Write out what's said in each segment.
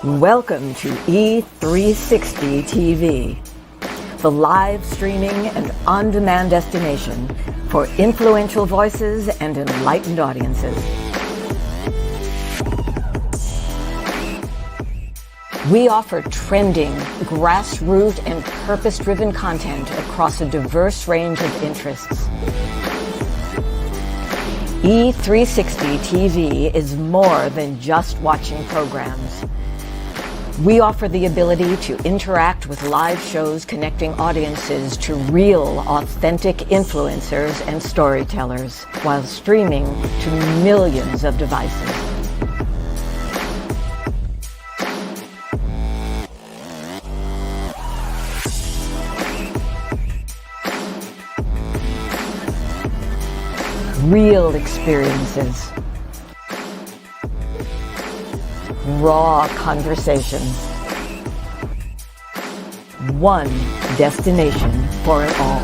Welcome to E360 TV, the live streaming and on-demand destination for influential voices and enlightened audiences. We offer trending, grassroots, and purpose-driven content across a diverse range of interests. E360 TV is more than just watching programs. We offer the ability to interact with live shows connecting audiences to real, authentic influencers and storytellers while streaming to millions of devices. Real experiences. Raw conversations. One destination for it all.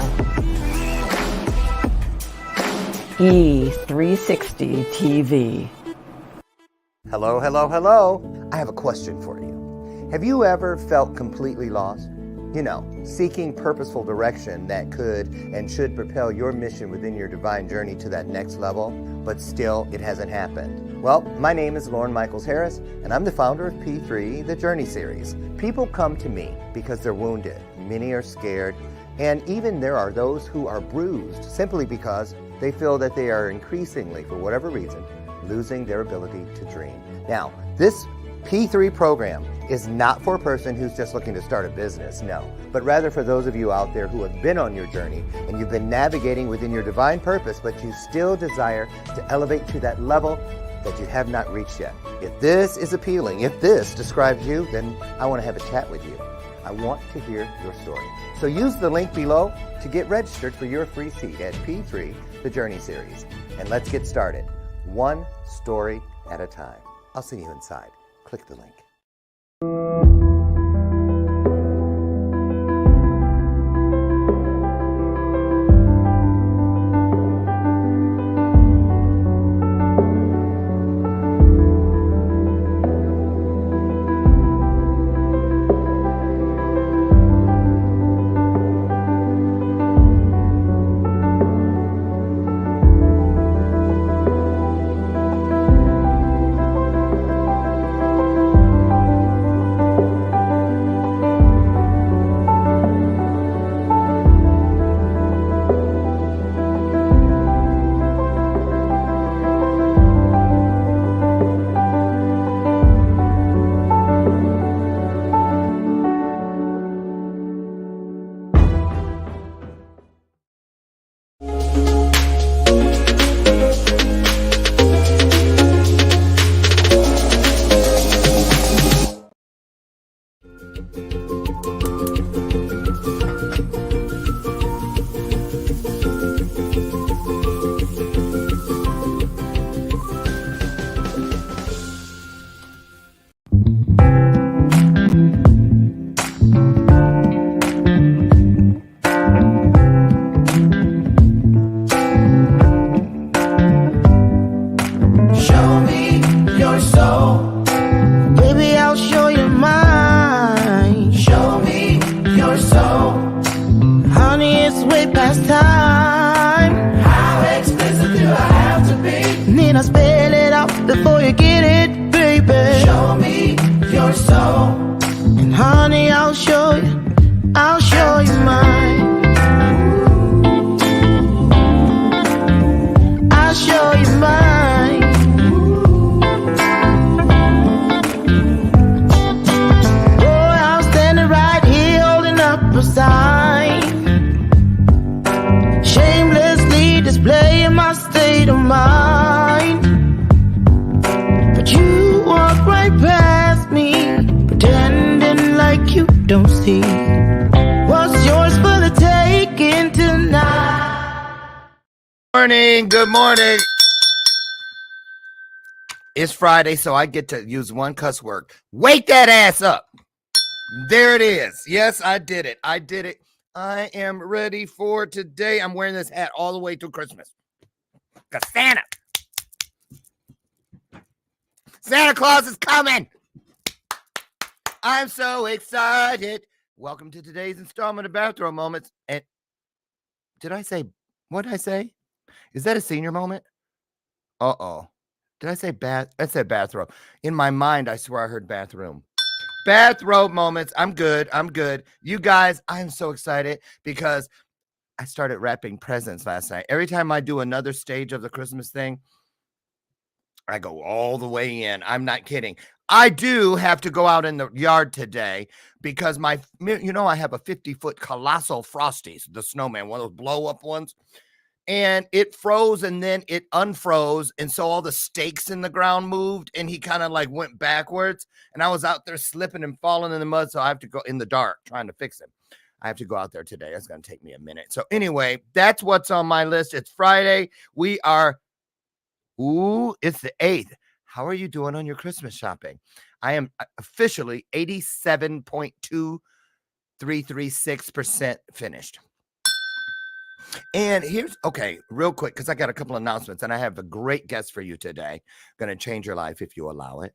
E360 TV. Hello, hello, hello. I have a question for you. Have you ever felt completely lost? You know, seeking purposeful direction that could and should propel your mission within your divine journey to that next level, but still it hasn't happened. Well, my name is Lauren Michaels Harris, and I'm the founder of P3, the Journey Series. People come to me because they're wounded. Many are scared, and even there are those who are bruised simply because they feel that they are increasingly, for whatever reason, losing their ability to dream. Now, this P3 program is not for a person who's just looking to start a business, no, but rather for those of you out there who have been on your journey and you've been navigating within your divine purpose, but you still desire to elevate to that level that you have not reached yet. If this is appealing, if this describes you, then I want to have a chat with you. I want to hear your story. So use the link below to get registered for your free seat at P3, the Journey Series. And let's get started, one story at a time. I'll see you inside. Click the link. Good morning. It's Friday, so I get to use one cuss word. Wake that ass up. There it is. Yes, I did it. I am ready for today. I'm wearing this hat all the way through Christmas. Because Santa Claus is coming. I'm so excited. Welcome to today's installment of Bathrobe Moments. And what did I say? Is that a senior moment? Uh-oh. Did I say I said bathrobe. In my mind, I swear I heard bathroom. Bathrobe Moments. I'm good. I'm good. You guys, I'm so excited because I started wrapping presents last night. Every time I do another stage of the Christmas thing, I go all the way in. I'm not kidding. I do have to go out in the yard today because I have a 50-foot colossal Frosties, the snowman, one of those blow up ones. And it froze and then it unfroze. And so all the stakes in the ground moved and he kind of like went backwards. And I was out there slipping and falling in the mud. So I have to go in the dark trying to fix it. I have to go out there today. It's going to take me a minute. So anyway, that's what's on my list. It's Friday. It's the 8th. How are you doing on your Christmas shopping? I am officially 87.2336% finished. And real quick, because I got a couple announcements and I have a great guest for you today. Going to change your life if you allow it.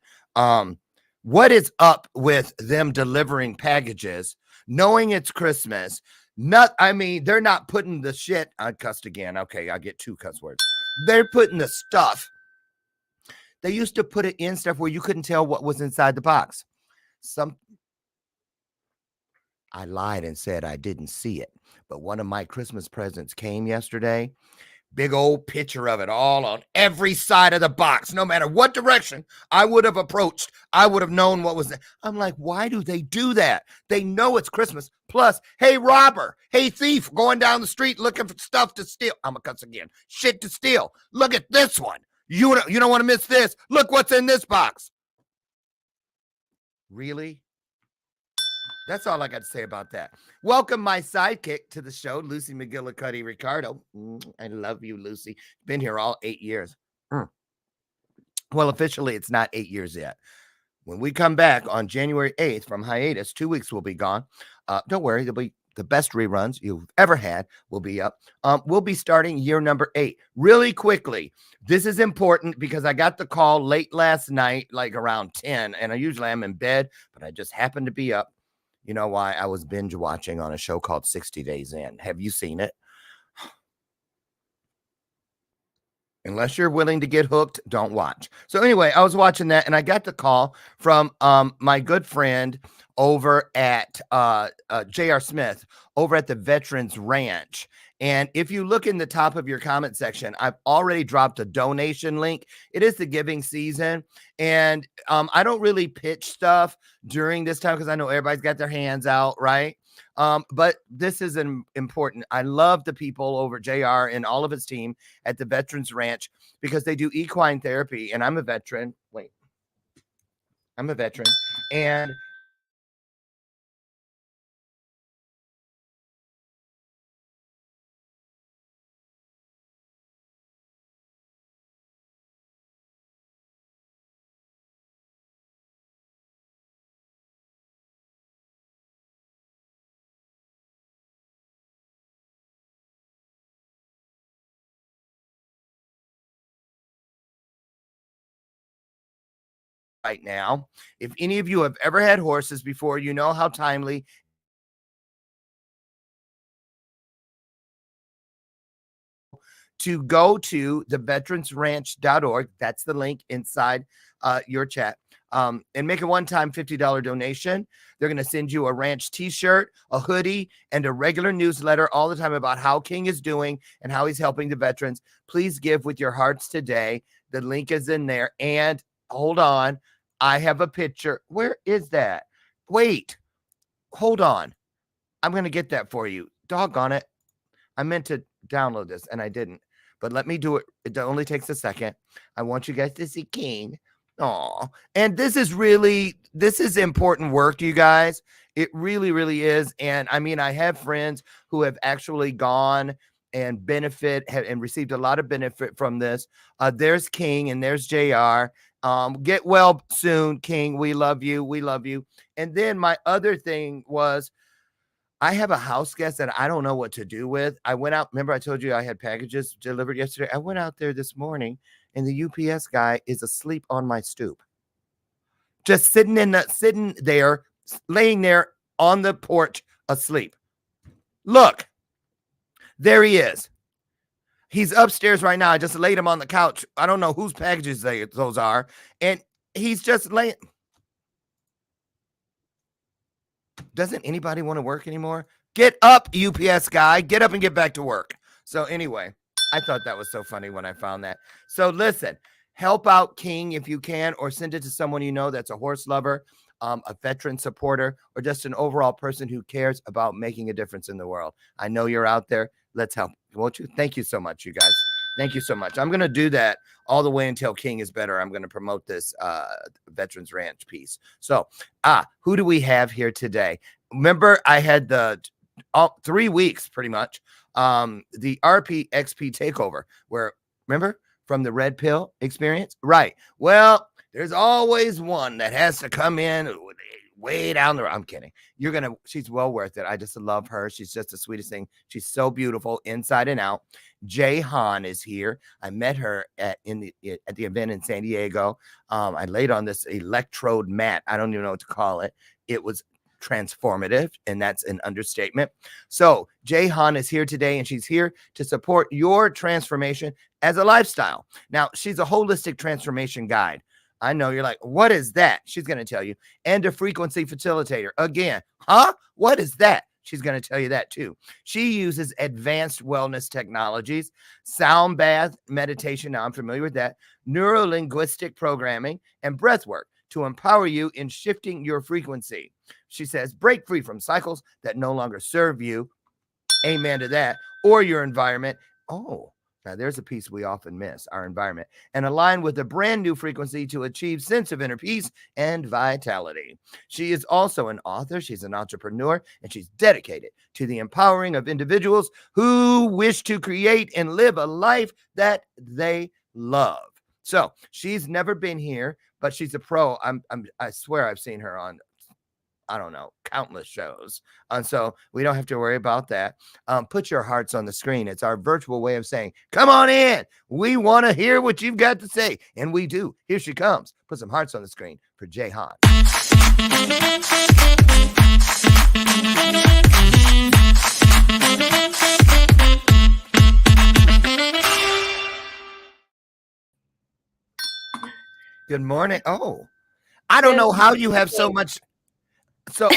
What is up with them delivering packages, knowing it's Christmas? They're not putting the shit. I cussed again. Okay, I get 2 cuss words. They're putting the stuff. They used to put it in stuff where you couldn't tell what was inside the box. I lied and said I didn't see it, but one of my Christmas presents came yesterday. Big old picture of it all on every side of the box. No matter what direction I would have approached, I would have known what was there. I'm like, why do they do that? They know it's Christmas. Plus, hey, robber, hey, thief, going down the street looking for stuff to steal. I'm a cuss again. Shit to steal. Look at this one. You don't want to miss this. Look what's in this box. Really? That's all I got to say about that. Welcome my sidekick to the show, Lucy McGillicuddy Ricardo. I love you, Lucy. Been here all 8 years. Well, officially, it's not 8 years yet. When we come back on January 8th from hiatus, 2 weeks will be gone. Don't worry, there'll be the best reruns you've ever had will be up. We'll be starting year number 8 really quickly. This is important because I got the call late last night, like around 10, and I usually am in bed, but I just happened to be up. You know why? I was binge watching on a show called 60 Days In. Have you seen it? Unless you're willing to get hooked, don't watch. So anyway, I was watching that and I got the call from my good friend over at J.R. Smith over at the Veterans Ranch. And if you look in the top of your comment section, I've already dropped a donation link. It is the giving season. And I don't really pitch stuff during this time because I know everybody's got their hands out, right? But this is important. I love the people over JR and all of his team at the Veterans Ranch because they do equine therapy. And I'm a veteran. And right now, if any of you have ever had horses before, you know how timely to go to theveteransranch.org. That's the link inside your chat. And make a one-time $50 donation. They're going to send you a ranch t-shirt, a hoodie, and a regular newsletter all the time about how King is doing and how he's helping the veterans. Please give with your hearts today. The link is in there. And hold on. I have a picture. Where is that? Wait. Hold on. I'm going to get that for you. Doggone it. I meant to download this and I didn't. But let me do it. It only takes a second. I want you guys to see King. Oh, and this is important work, you guys. It really, really is. And I mean, I have friends who have actually gone and and received a lot of benefit from this. There's King and there's JR. Get well soon, King. We love you. We love you. And then my other thing was, I have a house guest that I don't know what to do with. I went out. Remember I told you I had packages delivered yesterday. I went out there this morning and the UPS guy is asleep on my stoop. Just sitting there laying there on the porch asleep. Look, there he is. He's upstairs right now. I just laid him on the couch. I don't know whose packages those are. And he's just laying. Doesn't anybody want to work anymore? Get up, UPS guy. Get up and get back to work. So anyway, I thought that was so funny when I found that. So listen, help out King if you can, or send it to someone you know that's a horse lover, a veteran supporter, or just an overall person who cares about making a difference in the world. I know you're out there. Let's help. Won't you? Thank you so much, you guys. Thank you so much. I'm going to do that all the way until King is better. I'm going to promote this Veterans Ranch piece. So, who do we have here today? Remember, I had the 3 weeks pretty much, the RP XP takeover, where, remember, from the red pill experience? Right. Well, there's always one that has to come in way down the road. I'm kidding. She's well worth it. I just love her. She's just the sweetest thing. She's so beautiful inside and out. Jay Han is here. I met her at the event in San Diego. I laid on this electrode mat. I don't even know what to call it. It was transformative, and that's an understatement. So Jay Han is here today, and she's here to support your transformation as a lifestyle. Now, she's a holistic transformation guide. I know you're like, what is that? She's going to tell you. And a frequency facilitator. Again, what is that? She's going to tell you that too. She uses advanced wellness technologies, sound bath meditation. Now I'm familiar with that. Neuro-linguistic programming and breath work to empower you in shifting your frequency. She says, break free from cycles that no longer serve you. Amen to that. Or your environment. Oh, now there's a piece we often miss, our environment, and align with a brand new frequency to achieve sense of inner peace and vitality. She is also an author. She's an entrepreneur, and she's dedicated to the empowering of individuals who wish to create and live a life that they love. So she's never been here, but she's a pro. I swear I've seen her on, I don't know, countless shows. And so we don't have to worry about that. Put your hearts on the screen. It's our virtual way of saying, come on in. We want to hear what you've got to say. And we do. Here she comes. Put some hearts on the screen for Jay Han. Good morning. Oh, I don't know how you have so much. So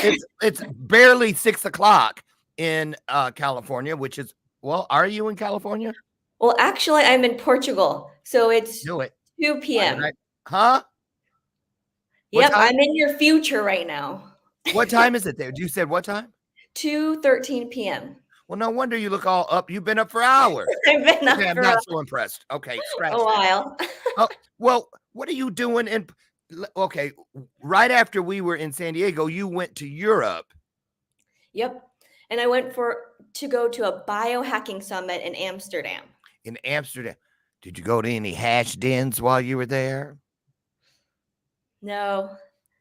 it's barely 6 o'clock in California, which is, well, are you in California? Well, actually, I'm in Portugal, so it's 2 p.m. Huh? Yep, I'm in your future right now. What time is it there? You said what time? 2:13 p.m. Well, no wonder you look all up. You've been up for hours. I've been up I'm for not so impressed. Okay, scratch a while. Oh, well, what are you doing in? Okay, right after we were in San Diego, you went to Europe. Yep, and I went to go to a biohacking summit in Amsterdam. In Amsterdam, did you go to any hash dens while you were there? No.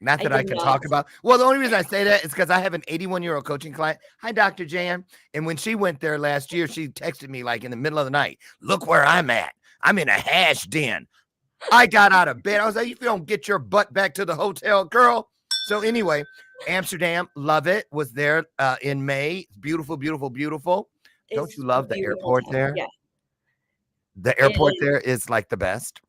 Not that I can talk about. Well, the only reason I say that is because I have an 81-year-old coaching client. Hi, Dr. Jan. And when she went there last year, she texted me like in the middle of the night, look where I'm at. I'm in a hash den. I got out of bed. I was like, if you don't get your butt back to the hotel, girl. So anyway, Amsterdam, love it. Was there in May. Beautiful, beautiful, beautiful. Don't you love the airport there? Yeah. The airport there is like the best.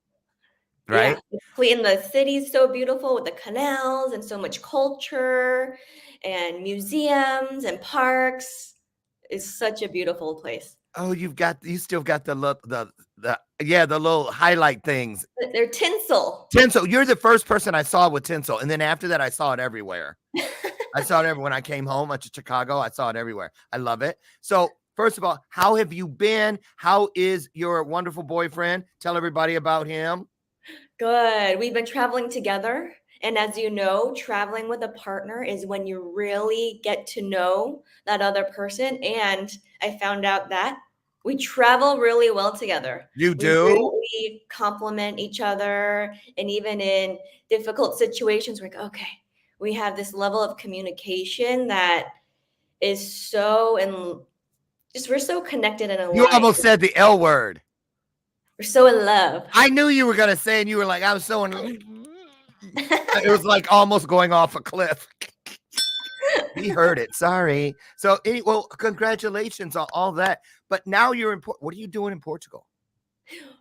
Right? Yeah. And the city's so beautiful with the canals and so much culture and museums and parks. It's such a beautiful place. Oh, you still got the little highlight things. They're tinsel. Tinsel. You're the first person I saw with tinsel. And then after that, I saw it everywhere. I saw it everywhere. When I came home to Chicago, I saw it everywhere. I love it. So first of all, how have you been? How is your wonderful boyfriend? Tell everybody about him. Good. We've been traveling together. And as you know, traveling with a partner is when you really get to know that other person. And I found out that we travel really well together. You do? We complement each other. And even in difficult situations, we're like, okay, we have this level of communication that is so, we're so connected and alive. You almost said the L word. We're so in love. I knew you were going to say, and you were like, I was so in love. It was like almost going off a cliff. We heard it. Sorry. So, well, congratulations on all that. But now you're in. What are you doing in Portugal?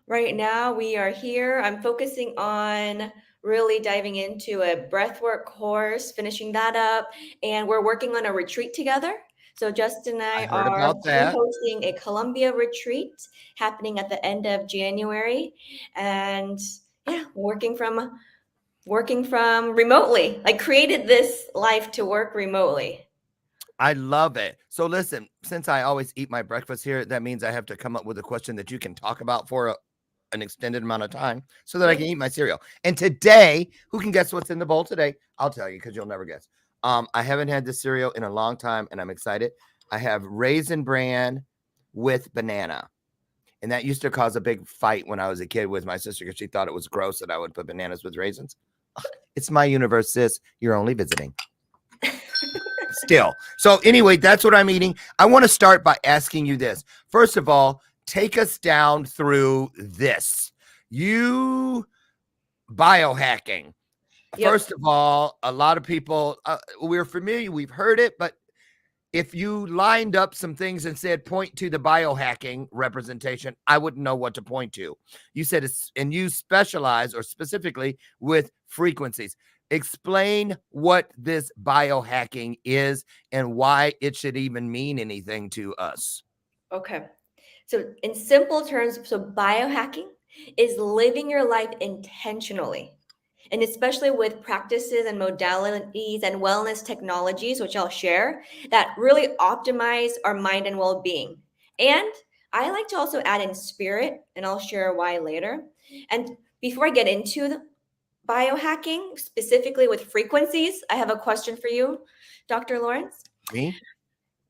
Right now, we are here. I'm focusing on really diving into a breathwork course, finishing that up, and we're working on a retreat together. So Justin and I I heard are about that. hosting a Colombia retreat happening at the end of January, and yeah, working from remotely. I created this life to work remotely. I love it. So listen, since I always eat my breakfast here, that means I have to come up with a question that you can talk about for an extended amount of time so that I Yep. can eat my cereal. And today, who can guess what's in the bowl today? I'll tell you because you'll never guess. I haven't had this cereal in a long time and I'm excited. I have Raisin Bran with banana. And that used to cause a big fight when I was a kid with my sister because she thought it was gross that I would put bananas with raisins. It's my universe, sis. You're only visiting. Still. So anyway, that's what I'm eating. I want to start by asking you this. First of all, take us down through this. You biohacking. Yep. First of all, a lot of people, we're familiar, we've heard it, but if you lined up some things and said point to the biohacking representation, I wouldn't know what to point to. You said it's, and you specialize or specifically with frequencies. Explain what this biohacking is and why it should even mean anything to us. Okay. So in simple terms, so biohacking is living your life intentionally. And especially with practices and modalities and wellness technologies, which I'll share, that really optimize our mind and well-being. And I like to also add in spirit, and I'll share why later. And before I get into the biohacking, specifically with frequencies, I have a question for you, Dr. Lawrence. Me?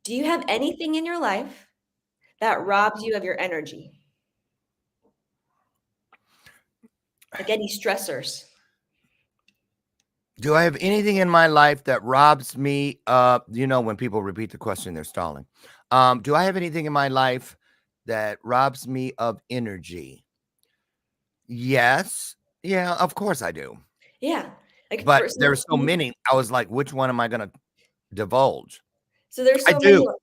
Do you have anything in your life that robs you of your energy? Like any stressors? Do I have anything in my life that robs me? When people repeat the question, they're stalling. Do I have anything in my life that robs me of energy? Yes. Yeah, of course I do. Yeah. Like But for there's so many. I was like, which one am I going to divulge? so there's I so many. do.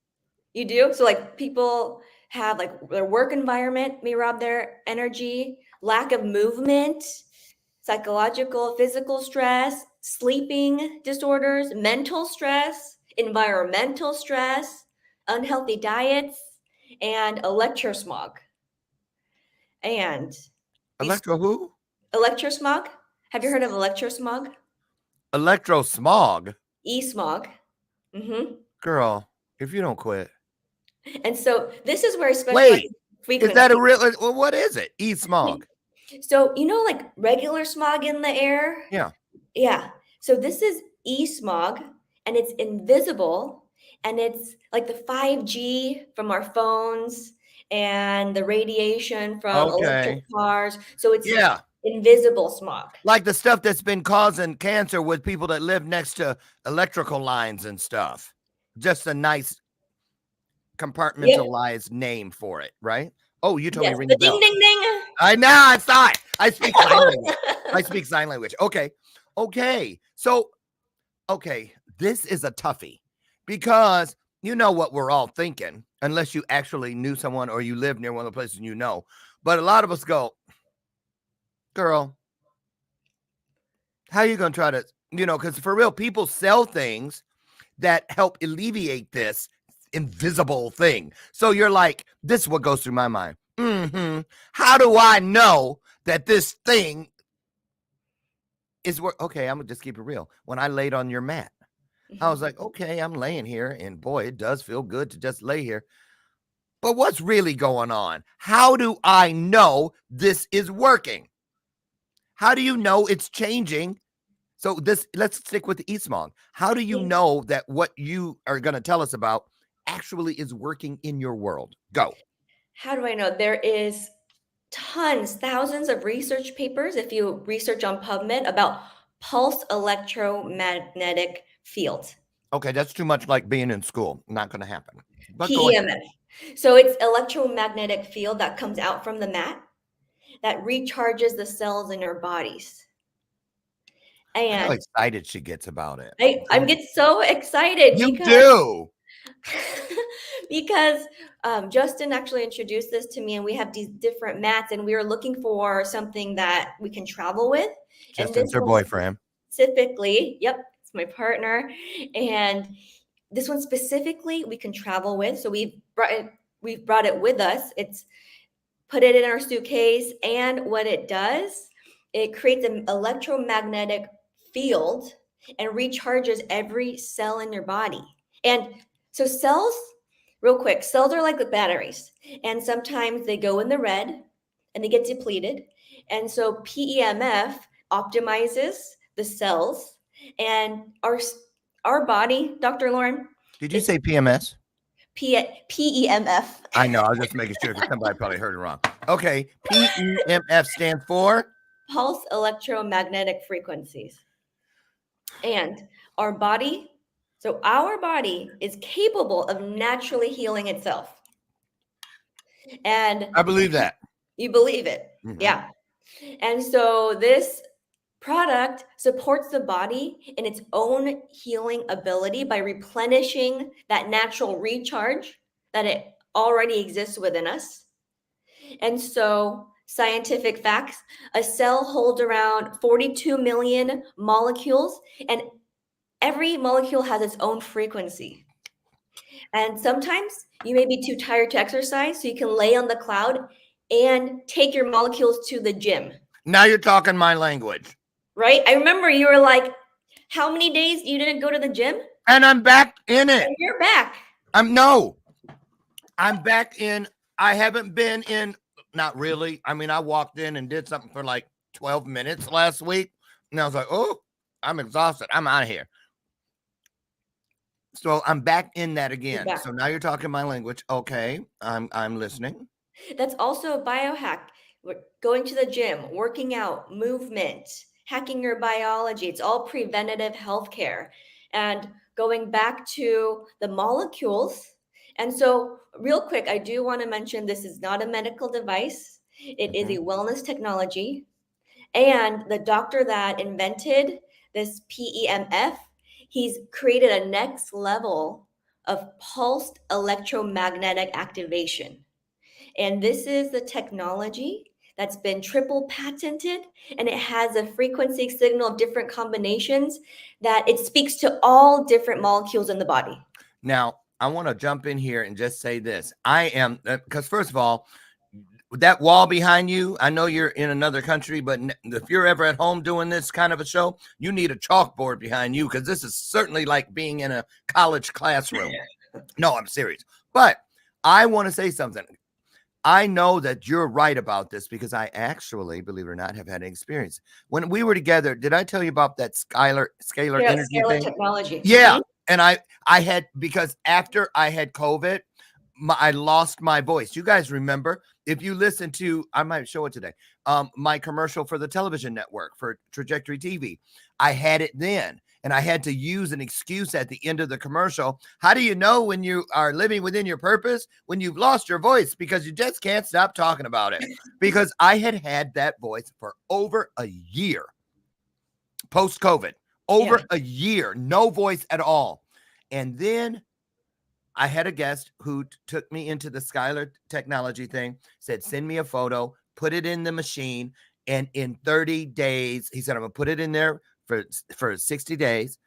You do? So like people have like their work environment may rob their energy, lack of movement, psychological, physical stress, sleeping disorders, mental stress, environmental stress, unhealthy diets, and electrosmog. And these Electro who? electrosmog, have you heard of electrosmog? Electro smog. E-smog. Mm-hmm. Girl, if you don't quit. And so this is where I specialize Wait, in is that a frequency. real? Well, what is it? E smog. So, like regular smog in the air? Yeah. Yeah. So this is e-smog and it's invisible and it's like the 5G from our phones and the radiation from electric Okay. cars. So it's Yeah. invisible smog. Like the stuff that's been causing cancer with people that live next to electrical lines and stuff. Just a nice Yep. compartmentalized name for it, right? Oh, you told me Yes. to ring The the ding, bell. ding, ding. I know. I saw it. I speak sign language. I speak sign language. Okay. So, this is a toughie because you know what we're all thinking, unless you actually knew someone or you live near one of the places you know. But a lot of us go, girl, how are you going to try to, because for real, people sell things that help alleviate this invisible thing. So you're like, this is what goes through my mind. How do I know that this thing is work? Okay, I'm gonna just keep it real. When I laid on your mat, I was like, okay, I'm laying here, and boy, it does feel good to just lay here. But what's really going on? How do I know this is working? How do you know it's changing? So let's stick with the e-smog. How do you know that what you are going to tell us about actually is working in your world? Go. How do I know? There is thousands of research papers, if you research on PubMed, about pulse electromagnetic field. Okay, that's too much like being in school. Not going to happen. But go ahead. PEMF. So it's electromagnetic field that comes out from the mat that recharges the cells in our bodies. Look how And excited she gets about it. I'm get so excited You because do. because Justin actually introduced this to me, and we have these different mats, and we were looking for something that we can travel with. And this Justin's her one boyfriend. specifically, yep, it's my partner, and this one specifically we can travel with. So we've brought it with us. It's put it in our suitcase, and what it does, it creates an electromagnetic field and recharges every cell in your body. And so cells, real quick, cells are like the batteries, and sometimes they go in the red and they get depleted. And so PEMF optimizes the cells, and our body, Dr. Lauren, Did you is say PMS? PEMF. I know. I was just making sure because somebody probably heard it wrong. Okay. PEMF stands for? Pulse electromagnetic frequencies. And our body is capable of naturally healing itself. And I believe that. you believe it. Mhm. Yeah. And so this product supports the body in its own healing ability by replenishing that natural recharge that it already exists within us. And so, scientific facts, a cell holds around 42 million molecules, and every molecule has its own frequency. And sometimes you may be too tired to exercise, so you can lay on the cloud and take your molecules to the gym. Now you're talking my language. Right? I remember you were like, how many days you didn't go to the gym? And I'm back in it. And you're back. I'm back in. I haven't been in, not really. I mean, I walked in and did something for like 12 minutes last week. And I was like, oh, I'm exhausted. I'm out of here. So I'm back in that again. So now you're talking my language. Okay. I'm listening. That's also a biohack. Going to the gym, working out, movement, hacking your biology. It's all preventative healthcare. And going back to the molecules. And so, real quick, I do want to mention this is not a medical device, it is a wellness technology. And the doctor that invented this PEMF, he's created a next level of pulsed electromagnetic activation. And this is the technology that's been triple patented, and it has a frequency signal of different combinations that it speaks to all different molecules in the body. Now, I want to jump in here and just say this. I am, because first of all, that wall behind you, I know you're in another country, but if you're ever at home doing this kind of a show, you need a chalkboard behind you because this is certainly like being in a college classroom. No, I'm serious. But I want to say something. I know that you're right about this because I actually, believe it or not, have had an experience. When we were together, did I tell you about that scalar energy Scalar thing? technology. Yeah. And I had, because after I had COVID, I lost my voice. You guys remember, if you listen to, I might show it today, my commercial for the television network for Trajectory TV, I had it then. And I had to use an excuse at the end of the commercial. How do you know when you are living within your purpose? When you've lost your voice, because you just can't stop talking about it. Because I had that voice for over a year, post-COVID, over a year, no voice at all. And then I had a guest who took me into the Skylar technology thing, said, send me a photo, put it in the machine. And in 30 days, he said, I'm going to put it in there for 60 days.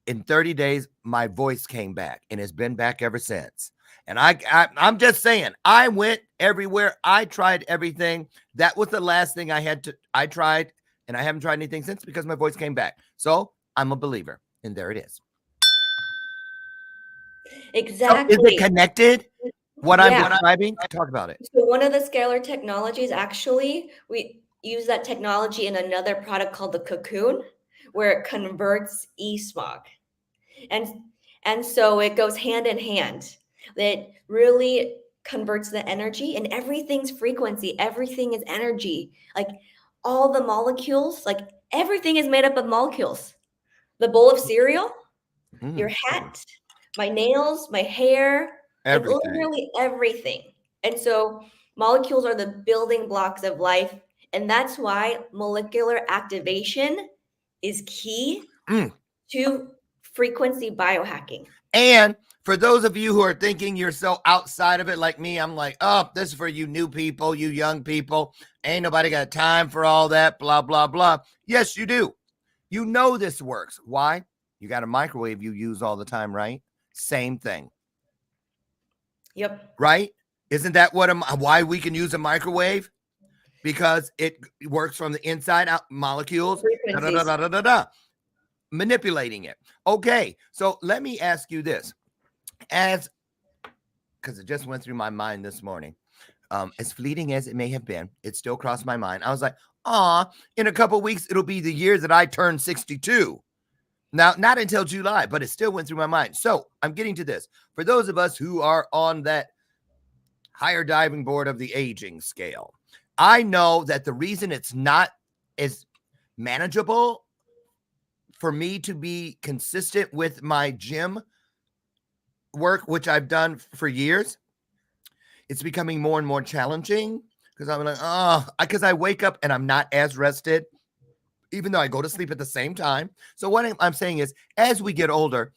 In 30 days, my voice came back and it's been back ever since. And I'm just saying, I went everywhere. I tried everything. That was the last thing I tried, and I haven't tried anything since because my voice came back. So I'm a believer, and there it is. Exactly. So is it connected? What I'm describing? Talk about it. So one of the scalar technologies, actually, we use that technology in another product called the Cocoon, where it converts e-smog. And so it goes hand in hand. It really converts the energy, and everything's frequency. Everything is energy. Like all the molecules, like everything is made up of molecules. The bowl of cereal, your hat, my nails, my hair, like literally everything. And so molecules are the building blocks of life. And that's why molecular activation is key Mm. to frequency biohacking. And for those of you who are thinking you're so outside of it like me, I'm like, oh, this is for you new people, you young people. Ain't nobody got time for all that, blah, blah, blah. Yes, you do. You know this works. Why? You got a microwave you use all the time, right? Same thing. Yep. Right? Isn't that why we can use a microwave? Because it works from the inside out, molecules, da, da, da, da, da, da, da, manipulating it. Okay, so let me ask you this. Because it just went through my mind this morning. As fleeting as it may have been, it still crossed my mind. I was like, in a couple of weeks, it'll be the year that I turn 62. Now, not until July, but it still went through my mind. So I'm getting to this. For those of us who are on that higher diving board of the aging scale, I know that the reason it's not as manageable for me to be consistent with my gym work, which I've done for years, it's becoming more and more challenging because I'm like, because I wake up and I'm not as rested, even though I go to sleep at the same time. So what I'm saying is, as we get older,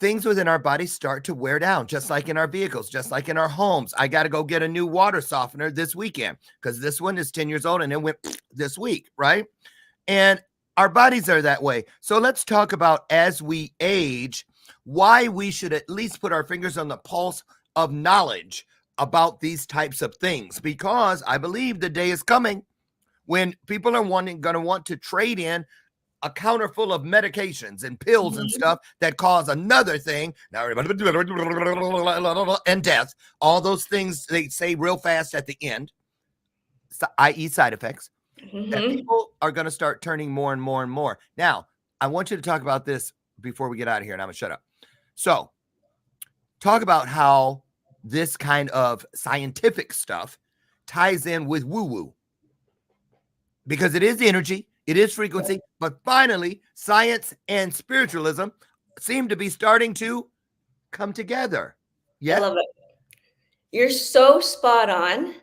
things within our bodies start to wear down, just like in our vehicles, just like in our homes. I got to go get a new water softener this weekend because this one is 10 years old and it went this week, right? And our bodies are that way. So let's talk about, as we age, why we should at least put our fingers on the pulse of knowledge about these types of things, because I believe the day is coming when people are going to want to trade in a counter full of medications and pills and stuff that cause another thing, and death. All those things they say real fast at the end, i.e. side effects, that people are going to start turning more and more and more. Now, I want you to talk about this before we get out of here, and I'm going to shut up. So, talk about how this kind of scientific stuff ties in with woo-woo. Because it is energy, it is frequency, but finally, science and spiritualism seem to be starting to come together. I love it. You're so spot on.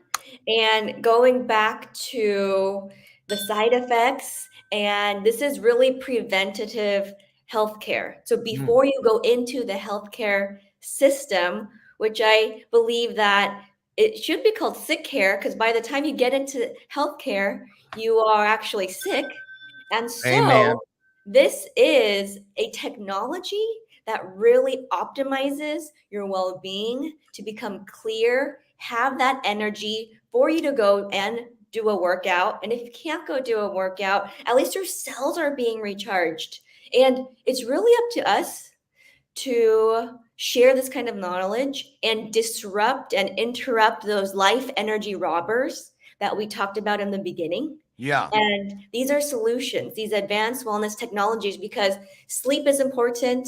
And going back to the side effects, and this is really preventative healthcare. So before you go into the healthcare system, which I believe that it should be called sick care, because by the time you get into healthcare, you are actually sick. And Amen. so this is a technology that really optimizes your well-being to become clear, have that energy for you to go and do a workout. And if you can't go do a workout, at least your cells are being recharged. And it's really up to us to share this kind of knowledge and disrupt and interrupt those life energy robbers that we talked about in the beginning. Yeah. And these are solutions, these advanced wellness technologies, because sleep is important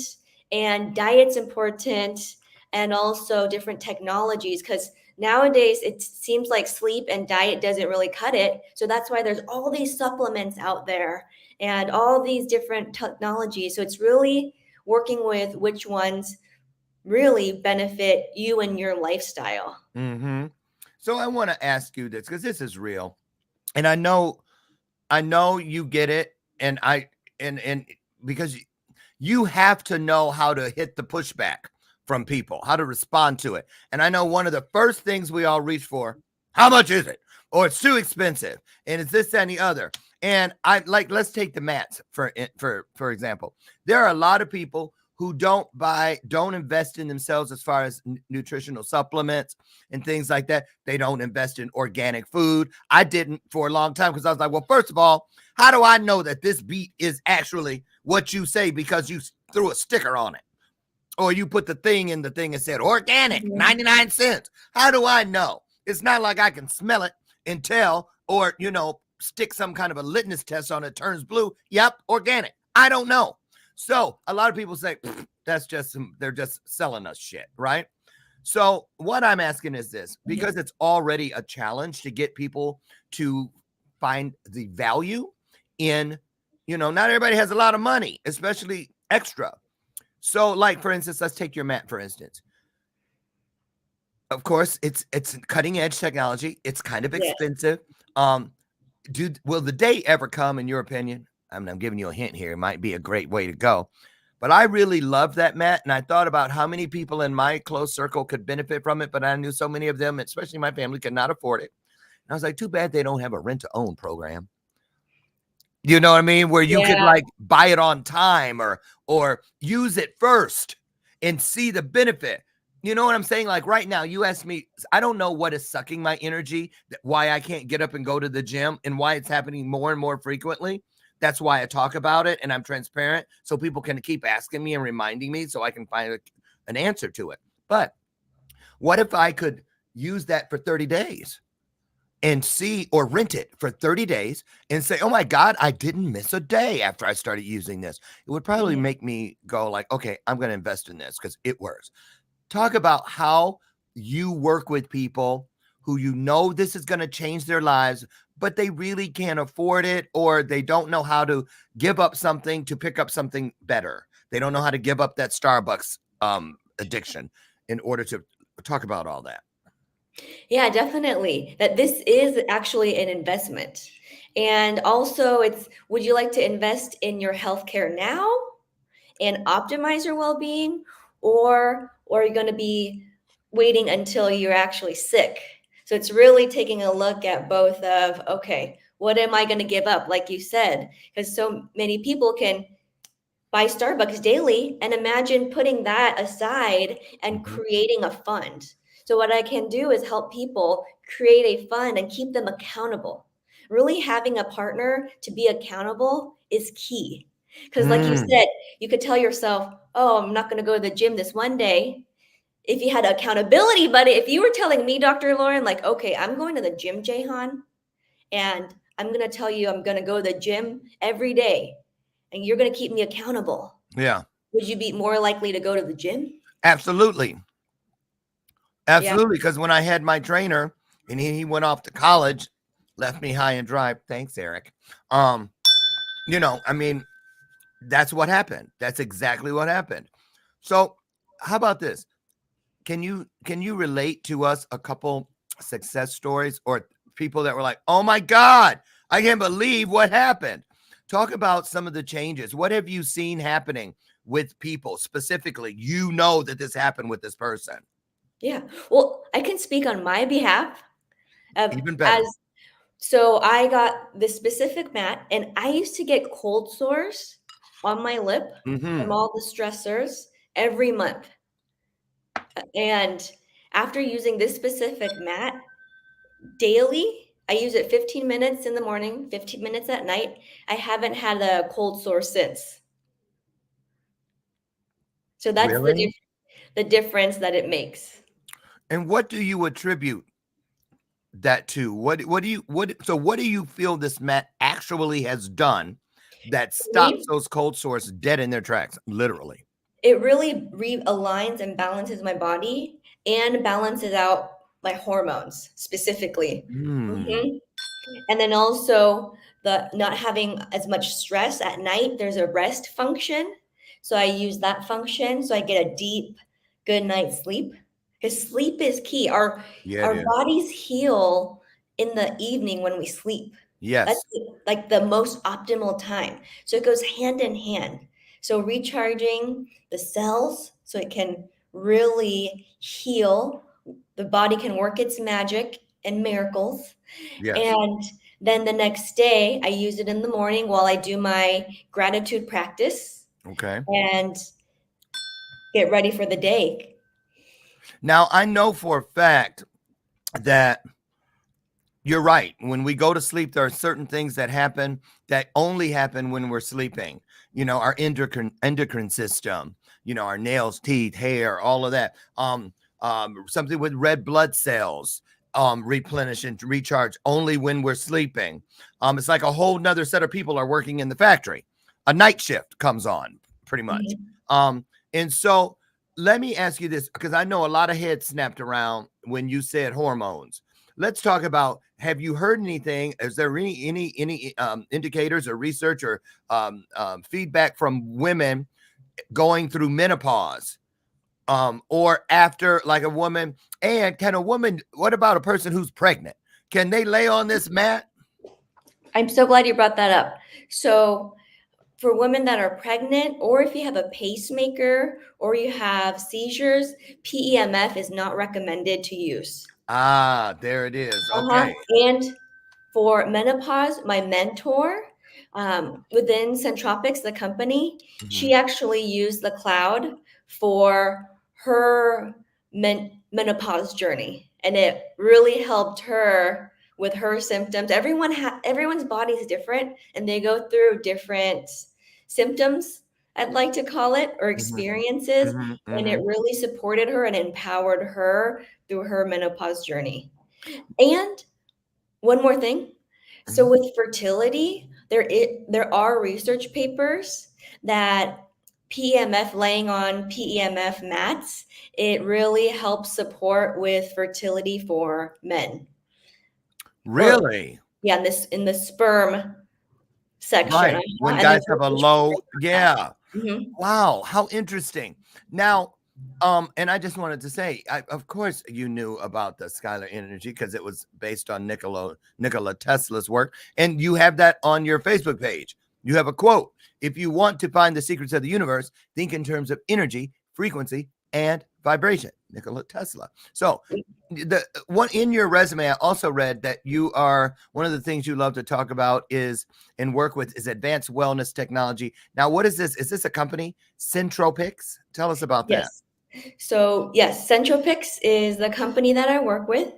and diet's important, and also different technologies, because nowadays it seems like sleep and diet doesn't really cut it. So that's why there's all these supplements out there and all these different technologies. So it's really working with which ones really benefit you and your lifestyle. So I want to ask you this, because this is real. And I know you get it. And because you have to know how to hit the pushback from people, how to respond to it. And I know one of the first things we all reach for, how much is it? Or it's too expensive. And it's this, that, and the other. And let's take the mats for example. There are a lot of people who don't invest in themselves as far as nutritional supplements and things like that. They don't invest in organic food. I didn't for a long time, because I was like, well, first of all, how do I know that this beat is actually what you say because you threw a sticker on it? Or you put the thing in the thing and said organic, 99 cents. How do I know? It's not like I can smell it and tell, or, stick some kind of a litmus test on it, turns blue. Yep, organic. I don't know. So a lot of people say, they're just selling us shit, right? So what I'm asking is this, because it's already a challenge to get people to find the value in, not everybody has a lot of money, especially extra. So, like, for instance, let's take your mat, for instance. Of course, it's cutting edge technology. It's kind of expensive. Will the day ever come, in your opinion? I'm giving you a hint here. It might be a great way to go. But I really love that mat. And I thought about how many people in my close circle could benefit from it. But I knew so many of them, especially my family, could not afford it. And I was like, too bad they don't have a rent to own program. You know what I mean? Where you could like buy it on time or use it first and see the benefit. You know what I'm saying? Like right now, you ask me, I don't know what is sucking my energy, why I can't get up and go to the gym, and why it's happening more and more frequently. That's why I talk about it and I'm transparent so people can keep asking me and reminding me so I can find an answer to it. But what if I could use that for 30 days and see, or rent it for 30 days and say, oh my God, I didn't miss a day after I started using this? It would probably make me go like, okay, I'm going to invest in this because it works. Talk about how you work with people who you know this is going to change their lives, but they really can't afford it, or they don't know how to give up something to pick up something better. They don't know how to give up that Starbucks addiction in order to talk about all that. Yeah, definitely. That this is actually an investment. And also would you like to invest in your healthcare now and optimize your well-being, or are you going to be waiting until you're actually sick? So it's really taking a look at both of, okay, what am I going to give up? Like you said, because so many people can buy Starbucks daily, and imagine putting that aside and creating a fund. So what I can do is help people create a fund and keep them accountable. Really having a partner to be accountable is key. Because like you said, you could tell yourself, oh, I'm not going to go to the gym this one day. If you had accountability, but if you were telling me, Dr. Lauren, like, okay, I'm going to the gym, Jahan, and I'm going to tell you I'm going to go to the gym every day, and you're going to keep me accountable. Yeah. Would you be more likely to go to the gym? Absolutely. Absolutely. Because when I had my trainer and he went off to college, left me high and dry. Thanks, Eric. You know, I mean, that's what happened. That's exactly what happened. So how about this? Can you relate to us a couple success stories or people that were like, oh my God, I can't believe what happened? Talk about some of the changes. What have you seen happening with people specifically? You know that this happened with this person. Yeah. Well, I can speak on my behalf. Even better. So I got this specific mat, and I used to get cold sores on my lip from all the stressors every month. And after using this specific mat daily, I use it 15 minutes in the morning, 15 minutes at night. I haven't had a cold sore since. So that's Really? the difference that it makes. And what do you attribute that to? What do you feel this mat actually has done that stops those cold sores dead in their tracks, literally? It really realigns and balances my body and balances out my hormones specifically. And then also the not having as much stress at night, there's a rest function. So I use that function so I get a deep, good night's sleep. Because sleep is key. Our bodies heal in the evening when we sleep. Yes. That's like the most optimal time. So it goes hand in hand. So recharging the cells so it can really heal. The body can work its magic and miracles. Yes. And then the next day, I use it in the morning while I do my gratitude practice. Okay. And get ready for the day. Now, I know for a fact that you're right. When we go to sleep, there are certain things that happen that only happen when we're sleeping. You know, our endocrine system, you know, our nails, teeth, hair, all of that. Something with red blood cells replenish and recharge only when we're sleeping. It's like a whole nother set of people are working in the factory. A night shift comes on pretty much. And so let me ask you this, because I know a lot of heads snapped around when you said hormones. Let's talk about, have you heard anything? Is there any indicators or research or feedback from women going through menopause or after, like a woman? And can a woman, what about a person who's pregnant? Can they lay on this mat? I'm so glad you brought that up. So for women that are pregnant, or if you have a pacemaker or you have seizures, PEMF is not recommended to use. Ah, there it is. Okay. And for menopause, my mentor within Centropics, the company, she actually used the cloud for her menopause journey, and it really helped her with her symptoms. Everyone's body is different, and they go through different symptoms, I'd like to call it, or experiences, and it really supported her and empowered her through her menopause journey. And one more thing. So with fertility, there are research papers that PEMF, laying on PEMF mats, it really helps support with fertility for men. Really? Yeah, in the sperm section. Right. When And guys there's have a research low, papers on yeah. that. Mhm. Wow, how interesting. Now, and I just wanted to say, of course, you knew about the scalar energy because it was based on Nikola Tesla's work, and you have that on your Facebook page. You have a quote: "If you want to find the secrets of the universe, think in terms of energy, frequency, and vibration." Nikola Tesla. So, the one in your resume, I also read that you are one of the things you love to talk about is and work with is advanced wellness technology. Now, what is this? Is this a company, Centropics? Tell us about that. Yes. So yes, Centropics is the company that I work with,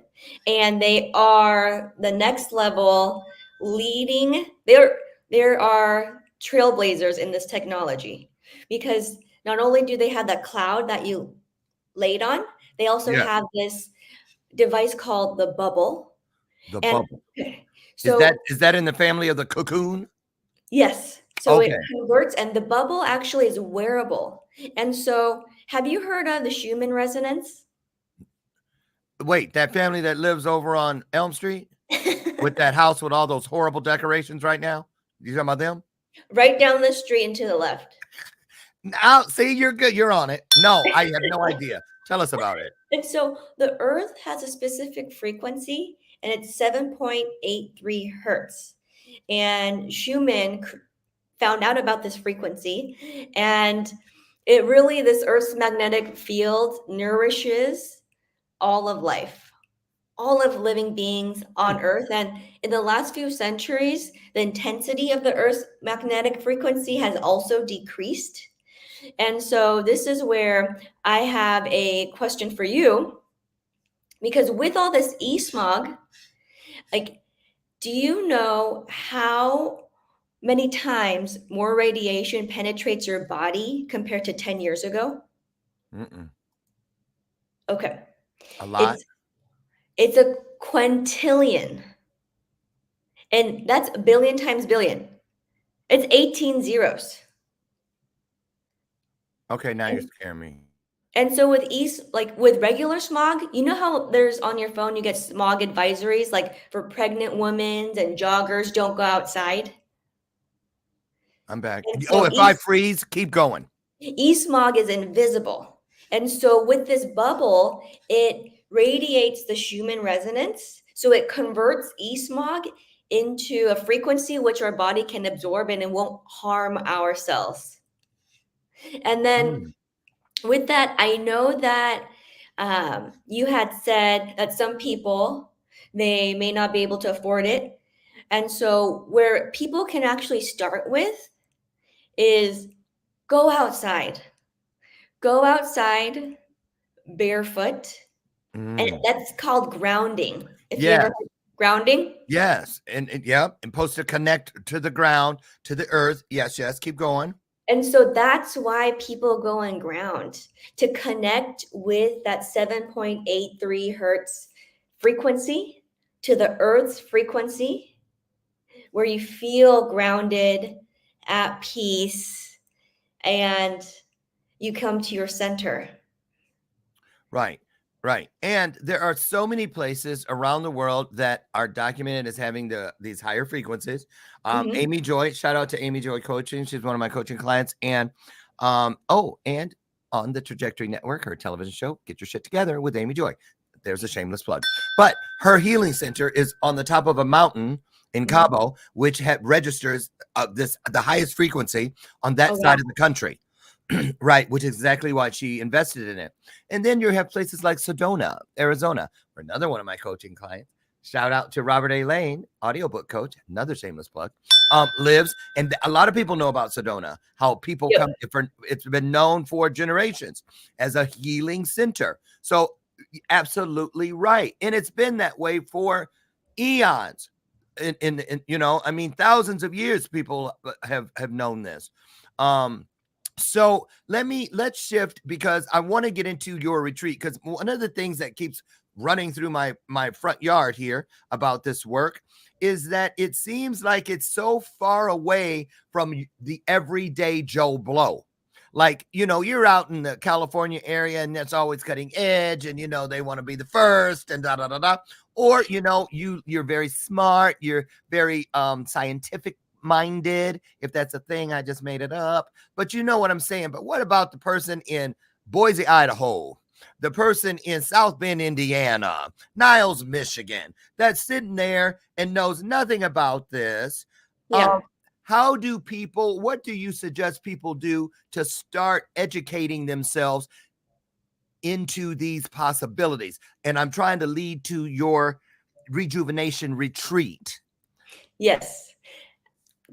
and they are the next level leading. There are trailblazers in this technology, because not only do they have that cloud that you laid on, they also Yeah, have this device called the bubble. the And bubble. so Is that in the family of the cocoon? yes, so it Okay. converts, and the bubble actually is wearable. And so, have you heard of the Schumann resonance? Wait, that family that lives over on Elm Street with that house with all those horrible decorations right now? You talking about them? Right down the street and to the left. Now, see, you're good. You're on it. No, I have no idea. Tell us about it. And so the Earth has a specific frequency, and it's 7.83 hertz. And Schumann found out about this frequency, and this Earth's magnetic field nourishes all of life, all of living beings on Earth. And in the last few centuries, the intensity of the Earth's magnetic frequency has also decreased. And so this is where I have a question for you, because with all this e-smog, like, do you know how many times more radiation penetrates your body compared to 10 years ago? Mm-mm. Okay. A lot. It's a quintillion. And that's a billion times billion. It's 18 zeros. Okay, now you're And scaring me. And so with regular smog, you know how there's on your phone, you get smog advisories, like for pregnant women and joggers, don't go outside. I'm back. And Oh, so if I freeze, keep going. e-smog is invisible. And so with this bubble, it radiates the Schumann resonance. So it converts e-smog into a frequency which our body can absorb, and it won't harm our cells. And then with that, I know that you had said that some people, they may not be able to afford it. And so where people can actually start with is go outside. Go outside barefoot. And Mm. that's called grounding. If you ever Yes. heard grounding. Yes. And yep. And supposed to connect to the ground, to the earth. Yes. Yes. Keep going. And so that's why people go on ground, to connect with that 7.83 hertz frequency, to the earth's frequency, where you feel grounded, at peace, and you come to your center. Right. Right. And there are so many places around the world that are documented as having these higher frequencies. Mhm. Amy Joy, shout out to Amy Joy Coaching. She's one of my coaching clients. And and on the Trajectory Network, her television show, Get Your Shit Together with Amy Joy. There's a shameless plug. But her healing center is on the top of a mountain in Cabo, which registers the highest frequency on that Oh, wow. side of the country. Right, which is exactly why she invested in it. And then you have places like Sedona, Arizona, where another one of my coaching clients, shout out to Robert A. Lane, audiobook coach, another shameless plug, lives. And a lot of people know about Sedona, how people Yep. come different. It's been known for generations as a healing center. So absolutely right. And it's been that way for eons. In you know, I mean, thousands of years people have known this. So let's shift, because I want to get into your retreat, because one of the things that keeps running through my front yard here about this work is that it seems like it's so far away from the everyday Joe Blow. Like, you know, you're out in the California area and that's always cutting edge, and you know they want to be the first and da da da da. Or, you know, you're very smart, you're very scientific minded, if that's a thing. I just made it up, but you know what I'm saying. But what about the person in Boise, Idaho, the person in South Bend, Indiana, Niles, Michigan, that's sitting there and knows nothing about this? Yeah. What do you suggest people do to start educating themselves into these possibilities? And I'm trying to lead to your rejuvenation retreat. Yes.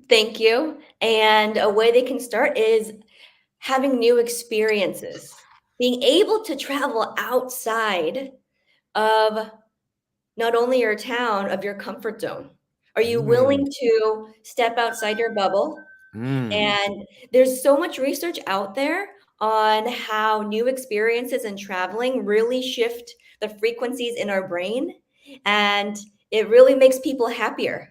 Thank you. And a way they can start is having new experiences, being able to travel outside of not only your town, of your comfort zone. Are you willing to step outside your bubble? Mm. And there's so much research out there on how new experiences and traveling really shift the frequencies in our brain, and it really makes people happier.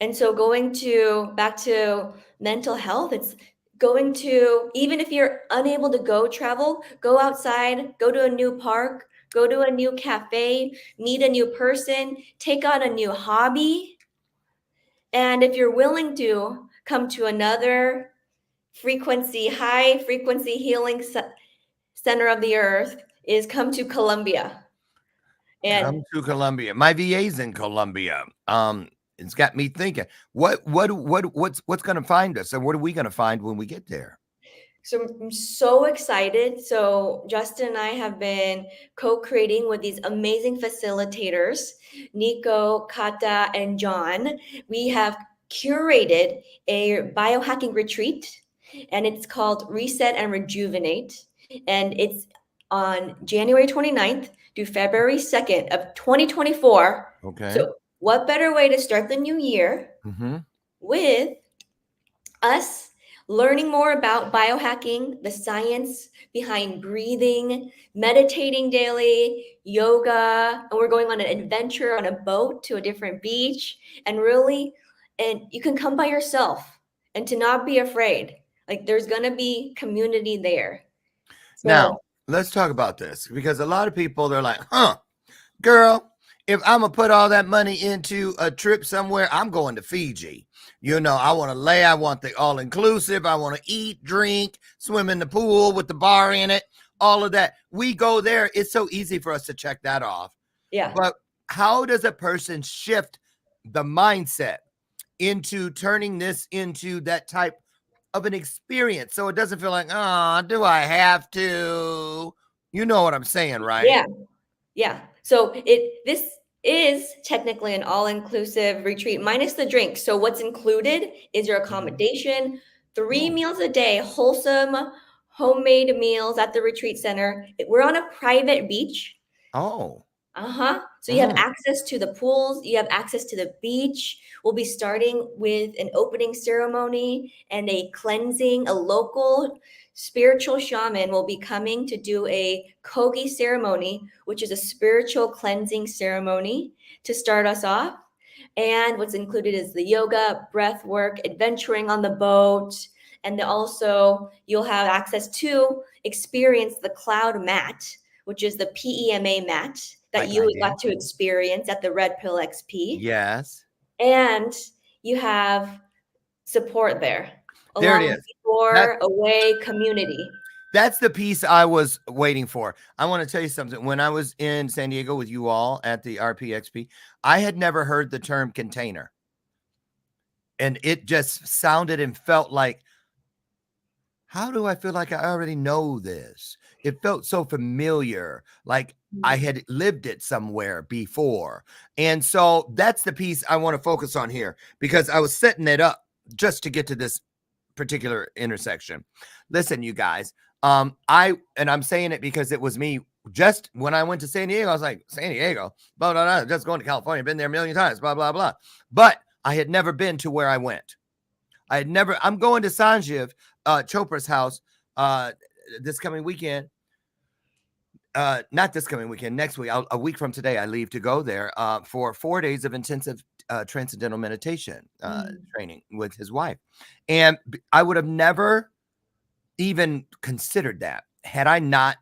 And so going to back to mental health, it's going to, even if you're unable to go travel, go outside, go to a new park, go to a new cafe, meet a new person, take on a new hobby. And if you're willing to come to another high frequency healing center of the earth, is come to Colombia. And Come to Colombia. My VA's in Colombia. It's got me thinking, what's going to find us, and what are we going to find when we get there? so I'm so excited. So Justin and I have been co-creating with these amazing facilitators, Nico, Kata, and John. We have curated a biohacking retreat, and it's called Reset and Rejuvenate. And it's on January 29th to February 2nd of 2024. Okay. So what better way to start the new year with us learning more about biohacking, the science behind breathing, meditating daily, yoga, and we're going on an adventure on a boat to a different beach, and you can come by yourself and to not be afraid. Like, there's going to be community there. Now, So, let's talk about this, because a lot of people, they're like, girl, if I'm going to put all that money into a trip somewhere, I'm going to Fiji. You know, I want to I want the all inclusive. I want to eat, drink, swim in the pool with the bar in it, all of that. We go there. It's so easy for us to check that off. yeah. But how does a person shift the mindset into turning this into that type of an experience, so it doesn't feel like, oh, do I have to? You know what I'm saying, right? Yeah. Yeah. So this is technically an all-inclusive retreat minus the drink. So what's included is your accommodation, 3 meals a day, wholesome homemade meals at the retreat center. We're on a private beach. Oh. So you have access to the pools, you have access to the beach. We'll be starting with an opening ceremony and a cleansing. A local spiritual shaman will be coming to do a kogi ceremony, which is a spiritual cleansing ceremony to start us off. And what's included is the yoga, breath work, adventuring on the boat, and also you'll have access to experience the cloud mat, which is the PEMA mat that you got to experience at the Red Pill XP. Yes. And you have support there. There Along it with is. your away community. That's the piece I was waiting for. I want to tell you something. When I was in San Diego with you all at the RPXP, I had never heard the term container. And it just sounded and felt like, how do I feel like I already know this? It felt so familiar, like I had lived it somewhere before. And so that's the piece I want to focus on here, because I was setting it up just to get to this particular intersection. Listen, you guys, I'm saying it because it was me. Just when I went to San Diego, I was like, San Diego, blah, blah, blah, just going to California, been there a million times, blah, blah, blah. But I had never been to where I went. I'm going to Sanjeev Chopra's house this coming weekend. Not this coming weekend, next week. A week from today, I leave to go there for 4 days of intensive transcendental meditation training with his wife. And I would have never even considered that had I not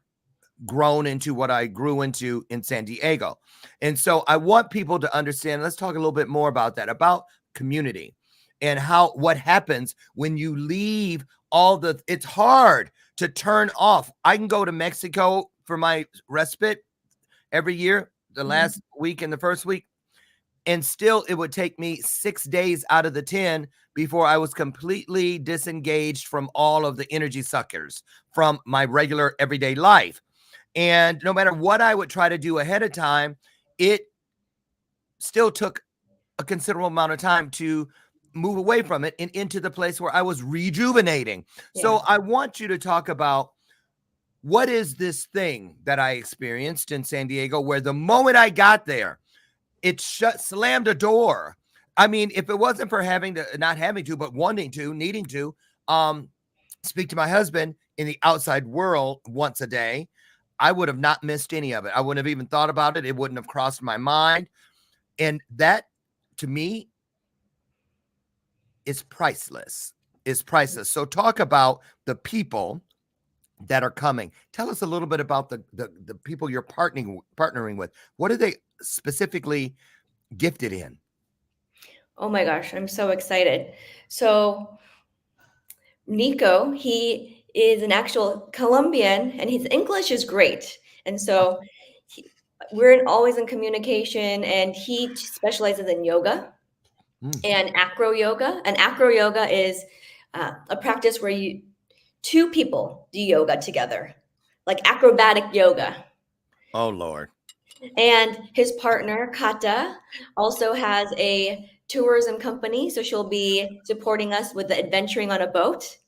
grown into what I grew into in San Diego. And so I want people to understand, let's talk a little bit more about that, about community and what happens when you leave it's hard to turn off. I can go to Mexico for my respite every year, the last week and the first week, and still it would take me 6 days out of the 10 before I was completely disengaged from all of the energy suckers from my regular everyday life. And no matter what I would try to do ahead of time, it still took a considerable amount of time to move away from it and into the place where I was rejuvenating. Yeah. So I want you to talk about, what is this thing that I experienced in San Diego where the moment I got there, it slammed a door. I mean, if it wasn't for not having to, but wanting to, needing to speak to my husband in the outside world once a day, I would have not missed any of it. I wouldn't have even thought about it. It wouldn't have crossed my mind. And that, to me, is priceless. So talk about the people that are coming. Tell us a little bit about the people you're partnering with. What are they specifically gifted in? Oh my gosh, I'm so excited. So Nico, he is an actual Colombian and his English is great. And so we're always in communication, and he specializes in yoga and acro yoga. And acro yoga is a practice where two people do yoga together, like acrobatic yoga. Oh, Lord. And his partner, Kata, also has a tourism company. So she'll be supporting us with the adventuring on a boat.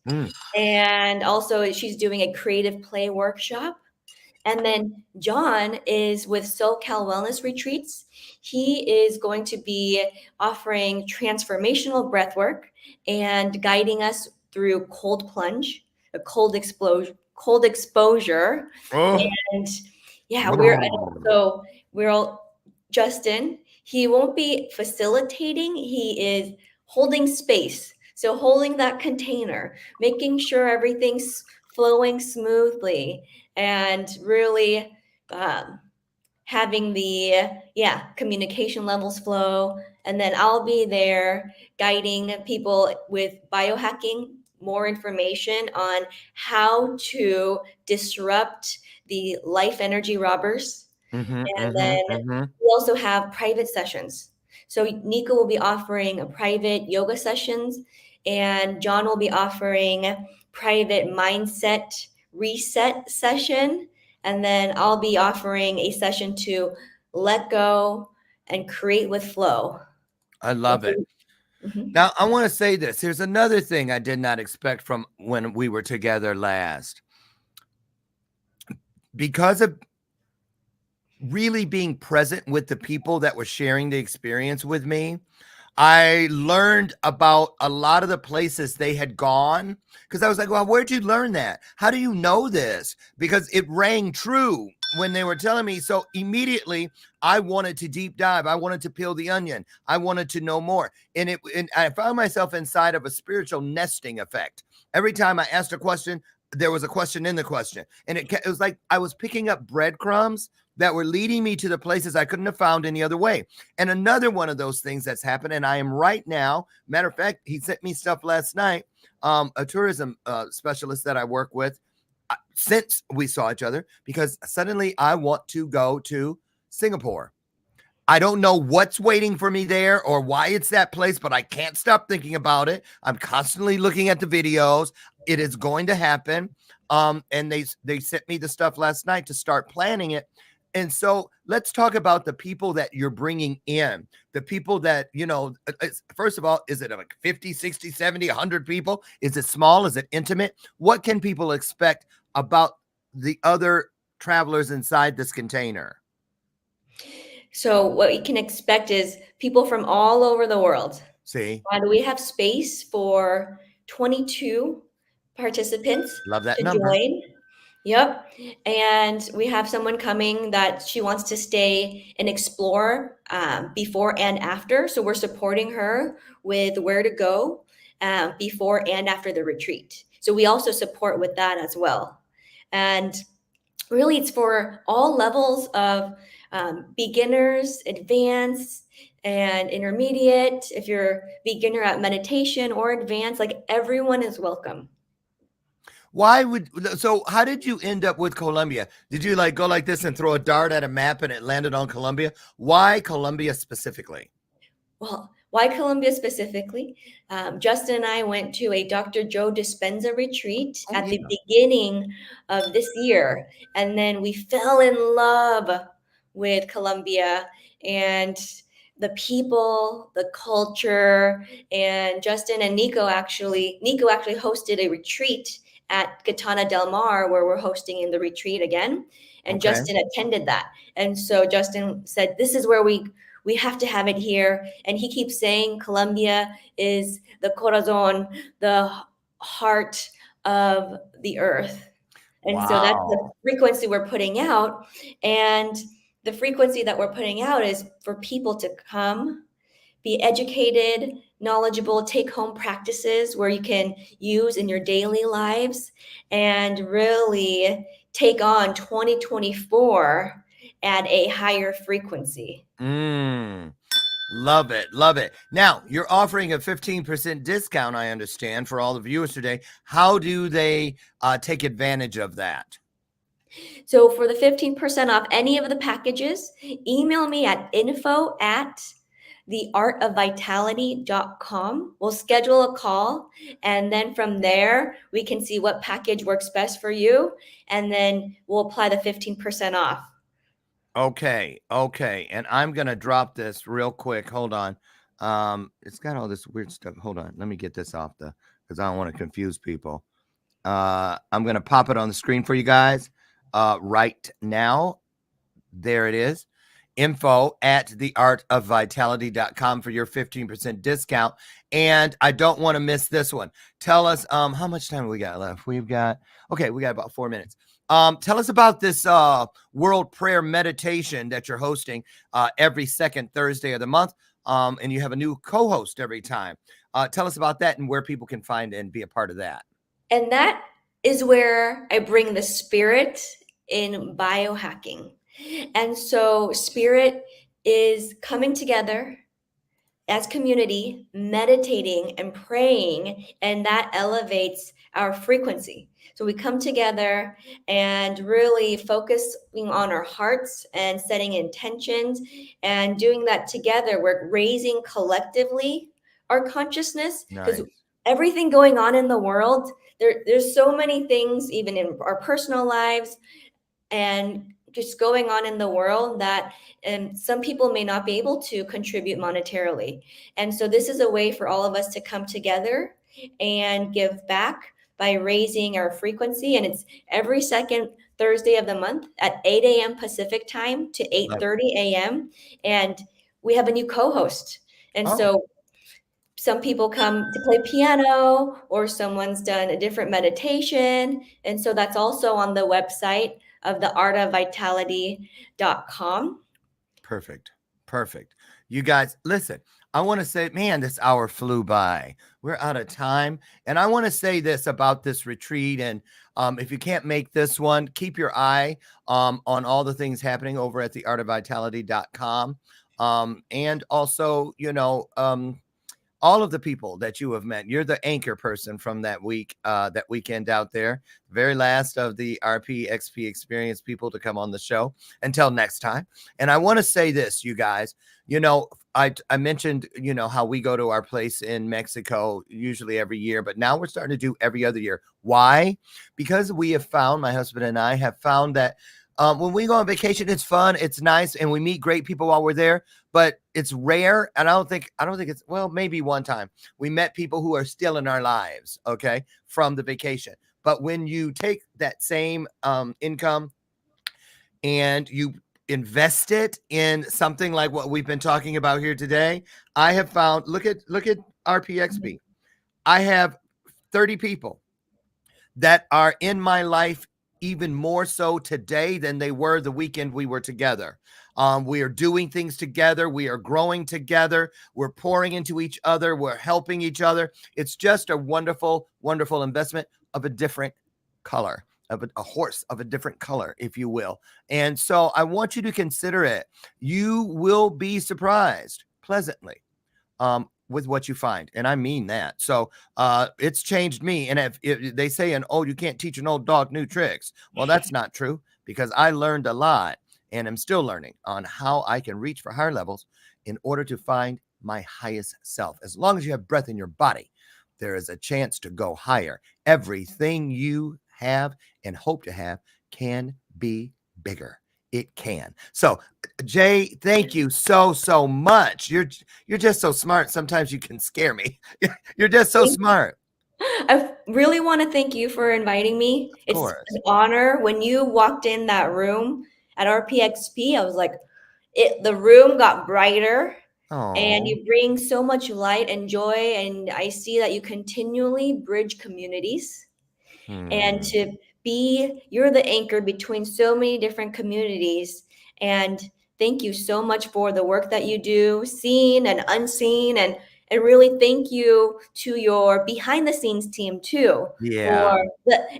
And also she's doing a creative play workshop. And then John is with SoCal Wellness Retreats. He is going to be offering transformational breath work and guiding us through cold plunge, a cold exposure. Oh. And yeah, we're all Justin. He won't be facilitating. He is holding space. So holding that container, making sure everything's flowing smoothly, and really having the communication levels flow. And then I'll be there guiding people with biohacking, more information on how to disrupt the life energy robbers. We also have private sessions. So Nico will be offering private yoga sessions, and John will be offering private mindset reset session. And then I'll be offering a session to let go and create with flow. I love it. Now, I want to say this. Here's another thing I did not expect from when we were together last. Because of really being present with the people that were sharing the experience with me, I learned about a lot of the places they had gone, because I was like, well, where'd you learn that? How do you know this? Because it rang true when they were telling me. So immediately I wanted to deep dive. I wanted to peel the onion. I wanted to know more. And I found myself inside of a spiritual nesting effect. Every time I asked a question, there was a question in the question. And it was like I was picking up breadcrumbs that were leading me to the places I couldn't have found any other way. And another one of those things that's happened, and I am right now, matter of fact, he sent me stuff last night, a tourism specialist that I work with. since we saw each other, because suddenly I want to go to Singapore. I don't know what's waiting for me there or why it's that place, but I can't stop thinking about it. I'm constantly looking at the videos. It is going to happen. And they sent me the stuff last night to start planning it. And so let's talk about the people that you're bringing in, the people that, first of all, is it like 50, 60, 70, 100 people? Is it small? Is it intimate? What can people expect about the other travelers inside this container? So what you can expect is people from all over the world. See, And we have space for 22 participants love that to number. join. Yep. And we have someone coming that she wants to stay and explore before and after. So we're supporting her with where to go before and after the retreat. So we also support with that as well. And really, it's for all levels of beginners, advanced, and intermediate. If you're beginner at meditation or advanced, like everyone is welcome. So how did you end up with Colombia? Did you like go like this and throw a dart at a map and it landed on Colombia? Why Colombia specifically? Well, why Colombia specifically? Justin and I went to a Dr. Joe Dispenza retreat Oh, at yeah. the beginning of this year. And then we fell in love with Colombia and the people, the culture. And Justin and Nico actually hosted a retreat at Gitana del Mar, where we're hosting in the retreat again. And Okay. Justin attended that. And so Justin said, this is where we have to have it here. And he keeps saying Colombia is the corazon, the heart of the earth. And so that's the Wow. frequency we're putting out. And the frequency that we're putting out is for people to come, be educated, knowledgeable, take home practices where you can use in your daily lives and really take on 2024 at a higher frequency. Love it. Love it. Now, you're offering a 15% discount, I understand, for all the viewers today. How do they take advantage of that? So for the 15% off any of the packages, email me at info@theartofvitality.com. We'll schedule a call, and then from there, we can see what package works best for you, and then we'll apply the 15% off. Okay. And I'm going to drop this real quick. Hold on. It's got all this weird stuff. Hold on. Let me get this off because I don't want to confuse people. I'm going to pop it on the screen for you guys right now. There it is. info@theartofvitality.com for your 15% discount. And I don't want to miss this one. Tell us how much time we got left. We got about 4 minutes. Tell us about this World Prayer Meditation that you're hosting every second Thursday of the month. And you have a new co-host every time. Tell us about that and where people can find and be a part of that. And that is where I bring the spirit in biohacking. And so spirit is coming together as community, meditating and praying, and that elevates our frequency. So we come together and really focusing on our hearts and setting intentions, and doing that together. We're raising collectively our consciousness, because everything going on in the world, there's so many things, even in our personal lives and just going on in the world, that some people may not be able to contribute monetarily. And so this is a way for all of us to come together and give back by raising our frequency. And it's every second Thursday of the month at 8 a.m. Pacific time to 8:30 a.m. And we have a new co-host. And so some people come to play piano, or someone's done a different meditation. And so that's also on the website of theartofvitality.com. Perfect. You guys, listen, I want to say, man, this hour flew by. We're out of time. And I want to say this about this retreat. And if you can't make this one, keep your eye on all the things happening over at theartofvitality.com. And also, all of the people that you have met. You're the anchor person from that weekend out there. Very last of the RPXP experience people to come on the show. Until next time. And I want to say this, you guys, I mentioned, how we go to our place in Mexico usually every year, but now we're starting to do every other year. Why? Because we have found, my husband and I have found that when we go on vacation, it's fun, it's nice, and we meet great people while we're there, but it's rare. And I don't think it's, well, maybe one time we met people who are still in our lives, okay, from the vacation. But when you take that same income and you invest it in something like what we've been talking about here today, I have found, look at RPXP. I have 30 people that are in my life even more so today than they were the weekend we were together. We are doing things together. We are growing together. We're pouring into each other. We're helping each other. It's just a wonderful, wonderful investment of a different color, of a horse of a different color, if you will. And so I want you to consider it. You will be surprised pleasantly with what you find. And I mean that. So it's changed me. And if they say, you can't teach an old dog new tricks. Well, that's not true, because I learned a lot and I'm still learning on how I can reach for higher levels in order to find my highest self. As long as you have breath in your body, there is a chance to go higher. Everything you have and hope to have can be bigger. It can. So, Jay, thank you so much. You're just so smart. Sometimes you can scare me. You're just so smart. I really want to thank you for inviting me. It's an honor. When you walked in that room at RPXP, I was like, the room got brighter. Aww. And you bring so much light and joy. And I see that you continually bridge communities. And you're the anchor between so many different communities. And thank you so much for the work that you do, seen and unseen. And really thank you to your behind the scenes team too. Yeah.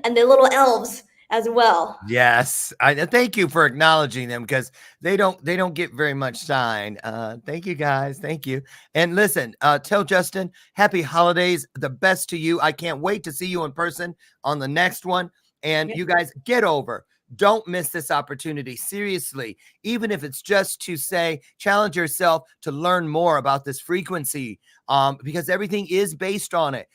And the little elves as well. Yes. I thank you for acknowledging them, because they don't get very much shine. Thank you guys. Thank you. And listen, tell Justin, happy holidays, the best to you. I can't wait to see you in person on the next one. And you guys, get over. Don't miss this opportunity. Seriously, even if it's just to say, challenge yourself to learn more about this frequency, because everything is based on it.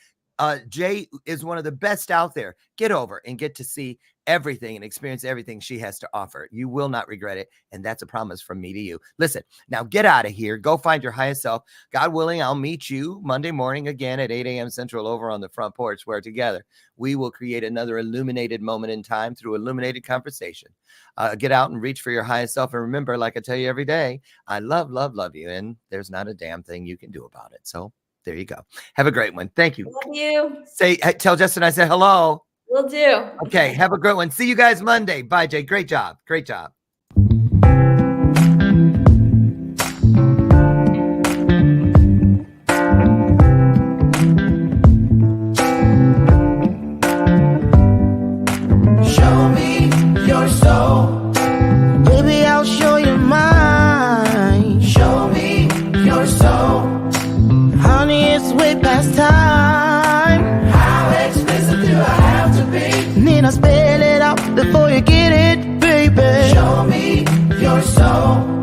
Jay is one of the best out there. Get over and get to see everything and experience everything she has to offer. You will not regret it. And that's a promise from me to you. Listen, now get out of here. Go find your highest self. God willing, I'll meet you Monday morning again at 8 a.m. Central over on the front porch, where together we will create another illuminated moment in time through illuminated conversation. Get out and reach for your highest self. And remember, like I tell you every day, I love you. And there's not a damn thing you can do about it. So there you go. Have a great one. Thank you. Love you. Tell Justin I said hello. Will do. Okay. Have a great one. See you guys Monday. Bye, Jay. Great job. Great job. Show me your soul. Baby, I'll show you mine. Show me your soul. Honey, it's way past time. How expensive do I have to be? Need I spell it out before you get it, baby? Show me your soul.